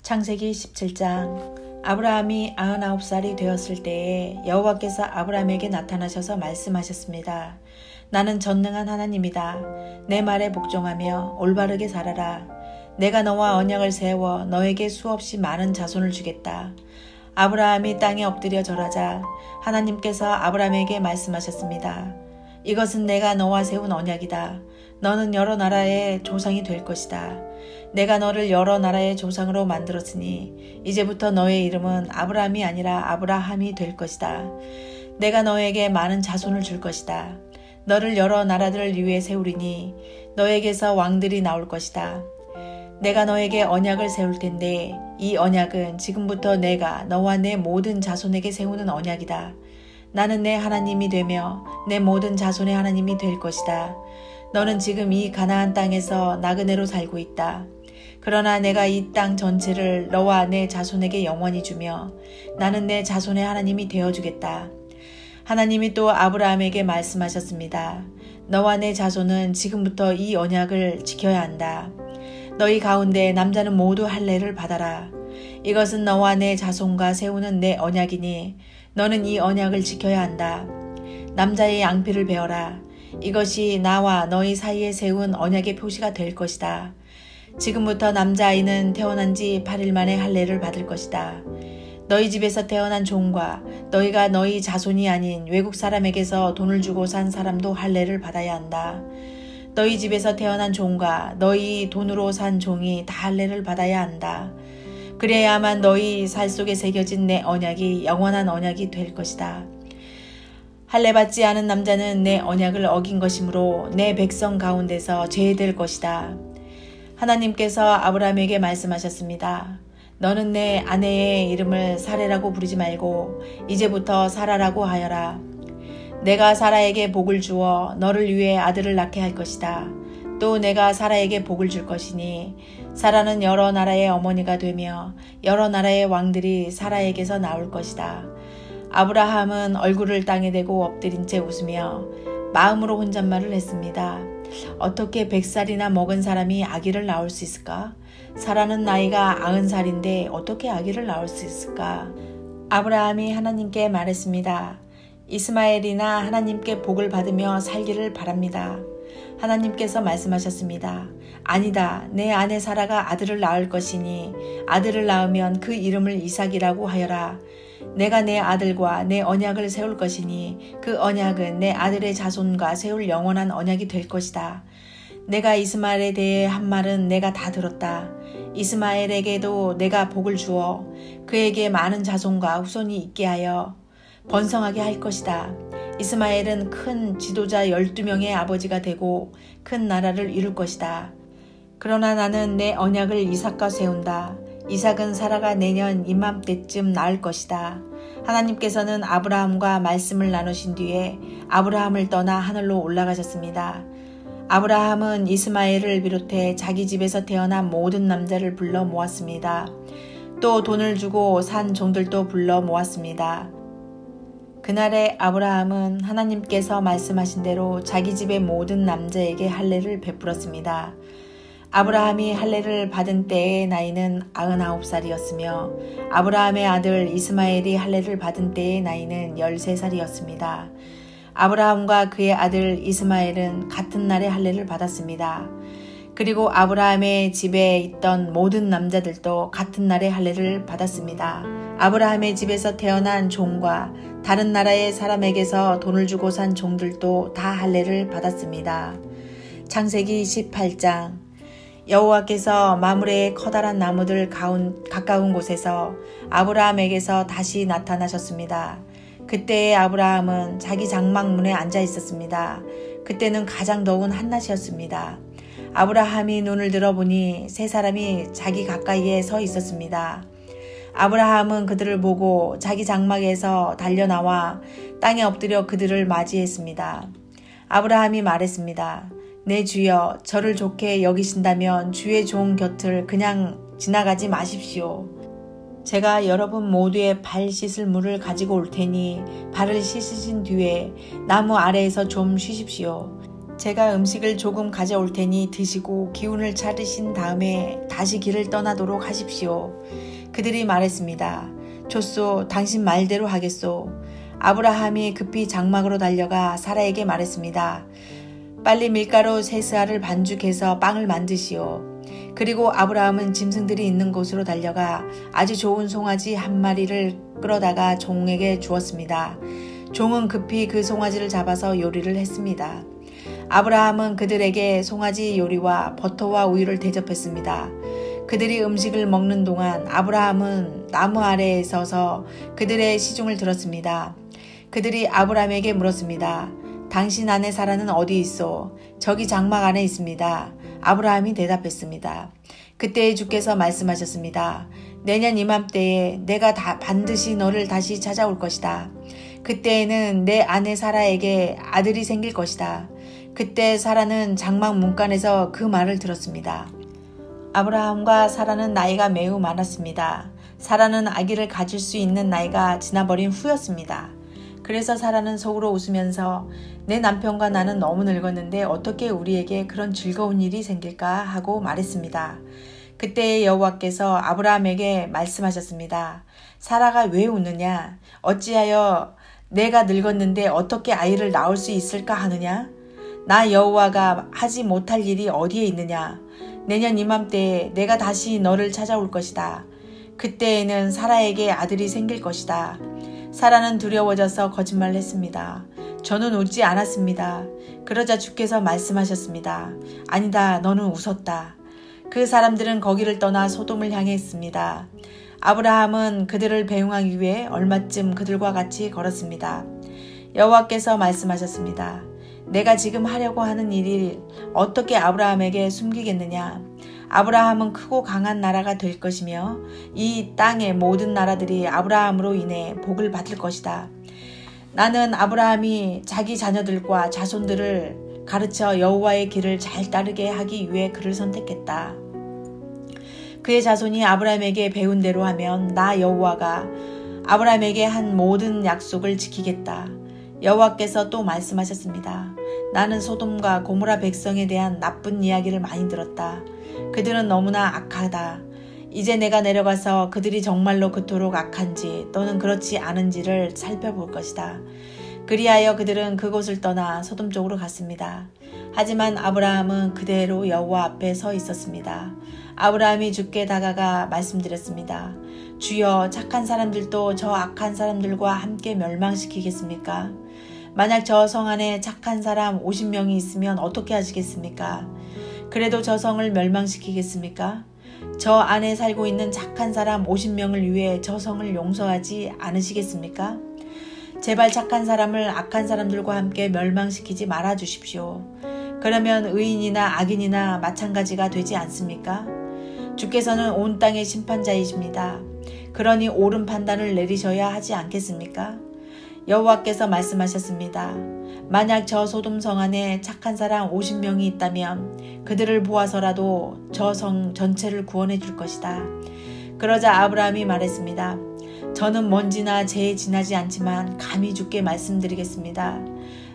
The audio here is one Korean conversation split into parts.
창세기 17장. 아브라함이 99살이 되었을 때에 여호와께서 아브라함에게 나타나셔서 말씀하셨습니다. 나는 전능한 하나님이다. 내 말에 복종하며 올바르게 살아라. 내가 너와 언약을 세워 너에게 수없이 많은 자손을 주겠다. 아브라함이 땅에 엎드려 절하자 하나님께서 아브라함에게 말씀하셨습니다. 이것은 내가 너와 세운 언약이다. 너는 여러 나라의 조상이 될 것이다. 내가 너를 여러 나라의 조상으로 만들었으니 이제부터 너의 이름은 아브라함이 아니라 아브라함이 될 것이다. 내가 너에게 많은 자손을 줄 것이다. 너를 여러 나라들 위에 세우리니 너에게서 왕들이 나올 것이다. 내가 너에게 언약을 세울 텐데 이 언약은 지금부터 내가 너와 내 모든 자손에게 세우는 언약이다. 나는 내 하나님이 되며 내 모든 자손의 하나님이 될 것이다. 너는 지금 이 가나안 땅에서 나그네로 살고 있다. 그러나 내가 이 땅 전체를 너와 내 자손에게 영원히 주며 나는 내 자손의 하나님이 되어주겠다. 하나님이 또 아브라함에게 말씀하셨습니다. 너와 내 자손은 지금부터 이 언약을 지켜야 한다. 너희 가운데 남자는 모두 할례를 받아라. 이것은 너와 내 자손과 세우는 내 언약이니 너는 이 언약을 지켜야 한다. 남자의 양피를 베어라. 이것이 나와 너희 사이에 세운 언약의 표시가 될 것이다. 지금부터 남자아이는 태어난 지 8일 만에 할례를 받을 것이다. 너희 집에서 태어난 종과 너희가 너희 자손이 아닌 외국 사람에게서 돈을 주고 산 사람도 할례를 받아야 한다. 너희 집에서 태어난 종과 너희 돈으로 산 종이 다 할례를 받아야 한다. 그래야만 너희 살 속에 새겨진 내 언약이 영원한 언약이 될 것이다. 할례 받지 않은 남자는 내 언약을 어긴 것이므로 내 백성 가운데서 제외될 것이다. 하나님께서 아브라함에게 말씀하셨습니다. 너는 내 아내의 이름을 사레라고 부르지 말고 이제부터 사라라고 하여라. 내가 사라에게 복을 주어 너를 위해 아들을 낳게 할 것이다. 또 내가 사라에게 복을 줄 것이니 사라는 여러 나라의 어머니가 되며 여러 나라의 왕들이 사라에게서 나올 것이다. 아브라함은 얼굴을 땅에 대고 엎드린 채 웃으며 마음으로 혼잣말을 했습니다. 어떻게 100살이나 먹은 사람이 아기를 낳을 수 있을까? 사라는 나이가 90살인데 어떻게 아기를 낳을 수 있을까? 아브라함이 하나님께 말했습니다. 이스마엘이나 하나님께 복을 받으며 살기를 바랍니다. 하나님께서 말씀하셨습니다. 아니다. 내 아내 사라가 아들을 낳을 것이니 아들을 낳으면 그 이름을 이삭이라고 하여라. 내가 내 아들과 내 언약을 세울 것이니 그 언약은 내 아들의 자손과 세울 영원한 언약이 될 것이다. 내가 이스마엘에 대해 한 말은 내가 다 들었다. 이스마엘에게도 내가 복을 주어 그에게 많은 자손과 후손이 있게 하여 번성하게 할 것이다. 이스마엘은 큰 지도자 12명의 아버지가 되고 큰 나라를 이룰 것이다. 그러나 나는 내 언약을 이삭과 세운다. 이삭은 사라가 내년 이맘때쯤 낳을 것이다. 하나님께서는 아브라함과 말씀을 나누신 뒤에 아브라함을 떠나 하늘로 올라가셨습니다. 아브라함은 이스마엘을 비롯해 자기 집에서 태어난 모든 남자를 불러 모았습니다. 또 돈을 주고 산 종들도 불러 모았습니다. 그날에 아브라함은 하나님께서 말씀하신 대로 자기 집의 모든 남자에게 할례를 베풀었습니다. 아브라함이 할례를 받은 때의 나이는 99살이었으며 아브라함의 아들 이스마엘이 할례를 받은 때의 나이는 13살이었습니다. 아브라함과 그의 아들 이스마엘은 같은 날에 할례를 받았습니다. 그리고 아브라함의 집에 있던 모든 남자들도 같은 날에 할례를 받았습니다. 아브라함의 집에서 태어난 종과 다른 나라의 사람에게서 돈을 주고 산 종들도 다 할례를 받았습니다. 창세기 18장. 여호와께서 마므레의 커다란 나무들 가까운 곳에서 아브라함에게서 다시 나타나셨습니다. 그때의 아브라함은 자기 장막문에 앉아 있었습니다. 그때는 가장 더운 한낮이었습니다. 아브라함이 눈을 들어보니 세 사람이 자기 가까이에 서 있었습니다. 아브라함은 그들을 보고 자기 장막에서 달려나와 땅에 엎드려 그들을 맞이했습니다. 아브라함이 말했습니다. 내 주여, 저를 좋게 여기신다면 주의 종 곁을 그냥 지나가지 마십시오. 제가 여러분 모두의 발 씻을 물을 가지고 올 테니 발을 씻으신 뒤에 나무 아래에서 좀 쉬십시오. 제가 음식을 조금 가져올 테니 드시고 기운을 차리신 다음에 다시 길을 떠나도록 하십시오. 그들이 말했습니다. 좋소, 당신 말대로 하겠소. 아브라함이 급히 장막으로 달려가 사라에게 말했습니다. 빨리 밀가루 3스아를 반죽해서 빵을 만드시오. 그리고 아브라함은 짐승들이 있는 곳으로 달려가 아주 좋은 송아지 1마리를 끌어다가 종에게 주었습니다. 종은 급히 그 송아지를 잡아서 요리를 했습니다. 아브라함은 그들에게 송아지 요리와 버터와 우유를 대접했습니다. 그들이 음식을 먹는 동안 아브라함은 나무 아래에 서서 그들의 시중을 들었습니다. 그들이 아브라함에게 물었습니다. 당신 아내 사라는 어디 있소? 저기 장막 안에 있습니다. 아브라함이 대답했습니다. 그때 주께서 말씀하셨습니다. 내년 이맘때에 내가 반드시 너를 다시 찾아올 것이다. 그때에는 내 아내 사라에게 아들이 생길 것이다. 그때 사라는 장막 문간에서 그 말을 들었습니다. 아브라함과 사라는 나이가 매우 많았습니다. 사라는 아기를 가질 수 있는 나이가 지나버린 후였습니다. 그래서 사라는 속으로 웃으면서 내 남편과 나는 너무 늙었는데 어떻게 우리에게 그런 즐거운 일이 생길까 하고 말했습니다. 그때 여호와께서 아브라함에게 말씀하셨습니다. 사라가 왜 웃느냐? 어찌하여 내가 늙었는데 어떻게 아이를 낳을 수 있을까 하느냐? 나 여호와가 하지 못할 일이 어디에 있느냐? 내년 이맘때에 내가 다시 너를 찾아올 것이다. 그때에는 사라에게 아들이 생길 것이다. 사라는 두려워져서 거짓말을 했습니다. 저는 웃지 않았습니다. 그러자 주께서 말씀하셨습니다. 아니다, 너는 웃었다. 그 사람들은 거기를 떠나 소돔을 향했습니다. 아브라함은 그들을 배웅하기 위해 얼마쯤 그들과 같이 걸었습니다. 여호와께서 말씀하셨습니다. 내가 지금 하려고 하는 일을 어떻게 아브라함에게 숨기겠느냐? 아브라함은 크고 강한 나라가 될 것이며 이 땅의 모든 나라들이 아브라함으로 인해 복을 받을 것이다. 나는 아브라함이 자기 자녀들과 자손들을 가르쳐 여호와의 길을 잘 따르게 하기 위해 그를 선택했다. 그의 자손이 아브라함에게 배운 대로 하면 나 여호와가 아브라함에게 한 모든 약속을 지키겠다. 여호와께서 또 말씀하셨습니다. 나는 소돔과 고모라 백성에 대한 나쁜 이야기를 많이 들었다. 그들은 너무나 악하다. 이제 내가 내려가서 그들이 정말로 그토록 악한지 또는 그렇지 않은지를 살펴볼 것이다. 그리하여 그들은 그곳을 떠나 소돔 쪽으로 갔습니다. 하지만 아브라함은 그대로 여호와 앞에 서 있었습니다. 아브라함이 주께 다가가 말씀드렸습니다. 주여, 착한 사람들도 저 악한 사람들과 함께 멸망시키겠습니까? 만약 저 성 안에 착한 사람 50명이 있으면 어떻게 하시겠습니까? 그래도 저 성을 멸망시키겠습니까? 저 안에 살고 있는 착한 사람 50명을 위해 저 성을 용서하지 않으시겠습니까? 제발 착한 사람을 악한 사람들과 함께 멸망시키지 말아 주십시오. 그러면 의인이나 악인이나 마찬가지가 되지 않습니까? 주께서는 온 땅의 심판자이십니다. 그러니 옳은 판단을 내리셔야 하지 않겠습니까? 여호와께서 말씀하셨습니다. 만약 저 소돔 성 안에 착한 사람 50명이 있다면 그들을 보아서라도 저 성 전체를 구원해 줄 것이다. 그러자 아브라함이 말했습니다. 저는 먼지나 재에 지나지 않지만 감히 주께 말씀드리겠습니다.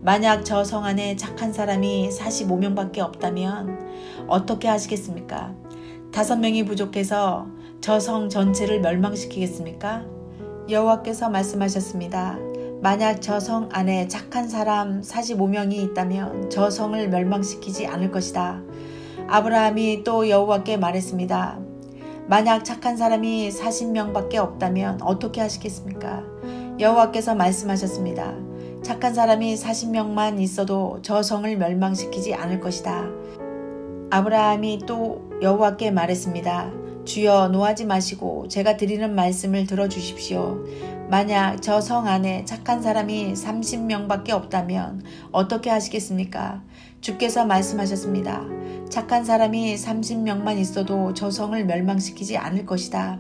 만약 저 성 안에 착한 사람이 45명밖에 없다면 어떻게 하시겠습니까? 5명이 부족해서 저 성 전체를 멸망시키겠습니까? 여호와께서 말씀하셨습니다. 만약 저 성 안에 착한 사람 45명이 있다면 저 성을 멸망시키지 않을 것이다. 아브라함이 또 여호와께 말했습니다. 만약 착한 사람이 40명밖에 없다면 어떻게 하시겠습니까? 여호와께서 말씀하셨습니다. 착한 사람이 40명만 있어도 저 성을 멸망시키지 않을 것이다. 아브라함이 또 여호와께 말했습니다. 주여, 노하지 마시고 제가 드리는 말씀을 들어주십시오. 만약 저 성 안에 착한 사람이 30명밖에 없다면 어떻게 하시겠습니까? 주께서 말씀하셨습니다. 착한 사람이 30명만 있어도 저 성을 멸망시키지 않을 것이다.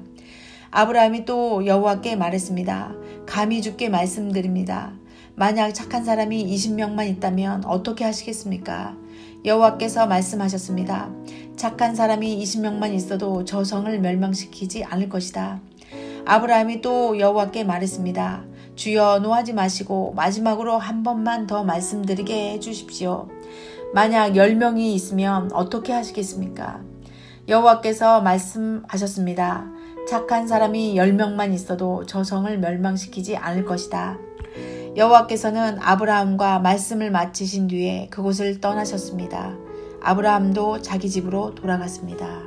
아브라함이 또 여호와께 말했습니다. 감히 주께 말씀드립니다. 만약 착한 사람이 20명만 있다면 어떻게 하시겠습니까? 여호와께서 말씀하셨습니다. 착한 사람이 20명만 있어도 저 성을 멸망시키지 않을 것이다. 아브라함이 또 여호와께 말했습니다. 주여, 노하지 마시고 마지막으로 한 번만 더 말씀드리게 해주십시오. 만약 10명이 있으면 어떻게 하시겠습니까? 여호와께서 말씀하셨습니다. 착한 사람이 10명만 있어도 저 성을 멸망시키지 않을 것이다. 여호와께서는 아브라함과 말씀을 마치신 뒤에 그곳을 떠나셨습니다. 아브라함도 자기 집으로 돌아갔습니다.